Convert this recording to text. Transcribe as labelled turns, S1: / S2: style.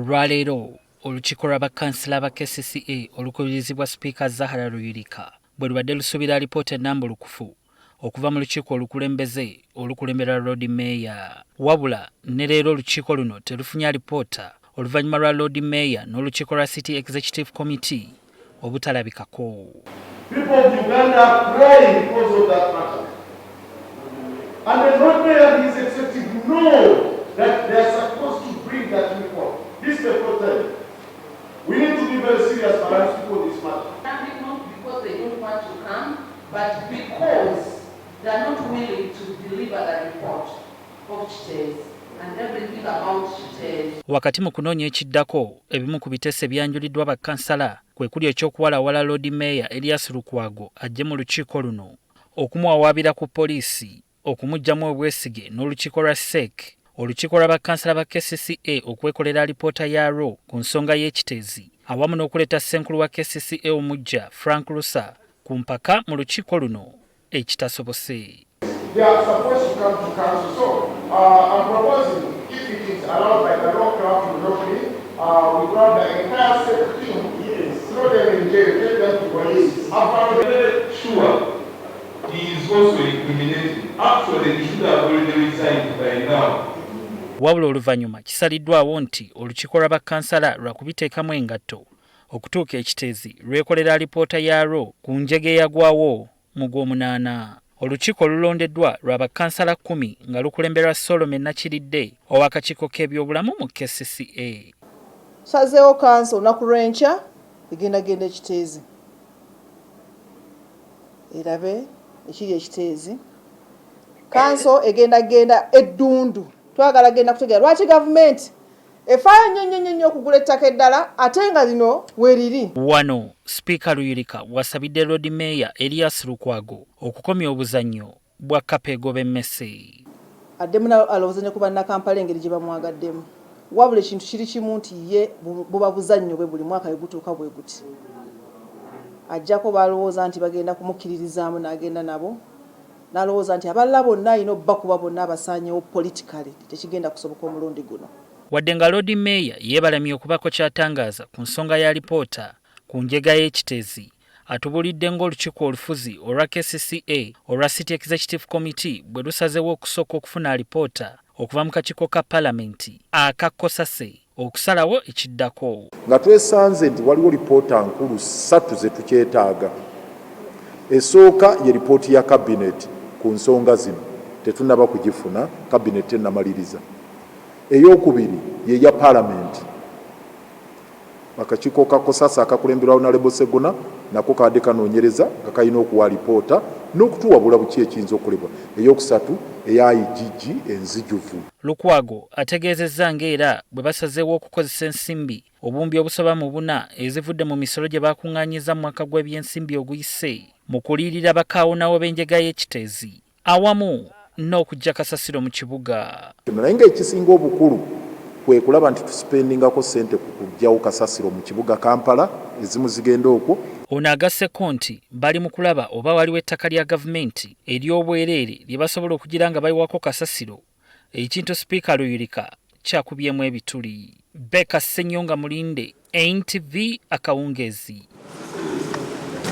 S1: Olwaleero olukiiko lw'abakansila ba KCCA olukubirizibwa Sipiika Zahara Ruyirika bwe lubadde lusuubira alipoota ennambulukufu okuva mu lukiiko olukulembeze olukulembera Lord Mayor. Wabula ne leero olukiiko luno terufunye alipoota oluvannyuma lwa Lord Mayor n'olukiiko lwa City Executive Committee obutalabikako.
S2: People of Uganda are crying because of that matter. And the Lord Mayor and his executive know that they are supposed to bring that report. This is the first time. We need to be very serious for people this matter.
S3: Not because they don't want to come, but because they are not willing to deliver the report of Chitez and everything about Chitez.
S1: Wakati mu kunoonya ekiddako ebimu ku biteeso ebyanjuliddwa bakansala kwe kuli ekyokuwalawala Lord Mayor Elias Lukwago ajje mu lukiiko luno okumuwawaabira ku poliisi okumuggyamu obwesige n'olukiiko lwa SEC olukiiko lw'abakansala ba KCCA okwekolera alipoota yaalwo ku nsonga y'ekiteezi awamu n'okuleeta ssenkulu wa KCCA omuggya Frank Lusa ku mpaka mu lukiiko luno ekitasobose.
S2: They are supposed to come to council. So I'm proposing, if it is allowed by the law craft locally, we grab the entire SEC team, throw them in jail, take them to police. I'm very sure he is also incriminated. Actually, he should have already resigned by now.
S1: Wabula oluvannyuma kisaliddwawo nti olukiiko lw'abakansala lwakubiteekamu engatto okutuuka ekiteezi lwekolera alipoota yaalwo ku njege eyagwawo mu Gw'omunaana. Olukiiko lulondeddwa lwa bakansala 10 nga lukulemberwa Solomon Nakiridde ow'akakiiko k'ebyobulamu mu KCCA.
S4: Sazeewo kanso olunaku lw'enkya egendagenda ekiteezi erabe ekiri ekiteezi kanso egendagenda eddundu twagala genda kutegeera lwaki gavumenti efaayo nnyo okugula ettaka eddala ate nga lino weeriri.
S1: Wano Sipiika Ruyirika wasabidde Lord Mayor Elias Lukwago okukomya obuzannyo bwa kapeego b'emmese.
S4: Addemu alowooza ne ku bannakampala engeri gye bamwagaddemu wabula ekintu kiri kimu nti ye buba buzannyo bwe buli mwaka bwegutuuka bwe guti ajjako balowooza nti bagenda kumukkiririzaamu n'agenda nabo n'alowooza nti abalala bonna alina obbakuba bonna abasaanyewo politikale tekigenda kusoboka omulundi guno.
S1: Wadde nga Lord Mayor yeebalamye okubako ky'atangaaza ku nsonga ya alipoota ku njega y'ekiteezi atubulidde ng'olukiiko olufuzi olwa KCCA olwa City Executive Committee bwe lusazeewo okusooka okufuna alipoota okuva mu kakiiko ka Paalamenti aka Kosase okusalawo ekiddako.
S5: Nga twesanze nti waliwo lipoota nkulu 3 ze tukyetaaga. Esooka ye lipooti ya Cabinet ku nsonga zino tetunnaba kugifuna, Cabinet enamaliriza. Eyokubiri ye ya Paalamenti. Akakiiko ka Kosasa akakulemberwa Honorable Segona nako kadde kanoonyereza nga kalina okuwa alipoota n'okutuwabula buki ekiyinza okolebwa. Eyokusatu eya IGG enzijuvu.
S1: Lukwago ategeezezza ng'era bwe basazeewo okukozesa ensimbi obumbi obusoba mu 4 ezivudde mu misolo gye baakuŋŋaanyiza mu mwaka gw'ebyensimbi oguyise mu kuliyirira bakaawonawo b'enjega y'ekiteezi awamu n'okujja kasasiro mu kibuga.
S5: Naye ng'ekisinga obukulu kwe kulaba nti tusipendingako ssente ku kuggyawo kasasiro mu kibuga Kampala ezimu zigenda okwo.
S1: Ono agasseko nti bali mu kulaba oba waliwo ettaka lya gavumenti ery'obwereere lye basobola okugira nga bayiwako kasasiro ekintu Sipiika Ruyirika kyakubyemu ebituli. Beka Ssenyonga Mulinde, NTV Akawungeezi.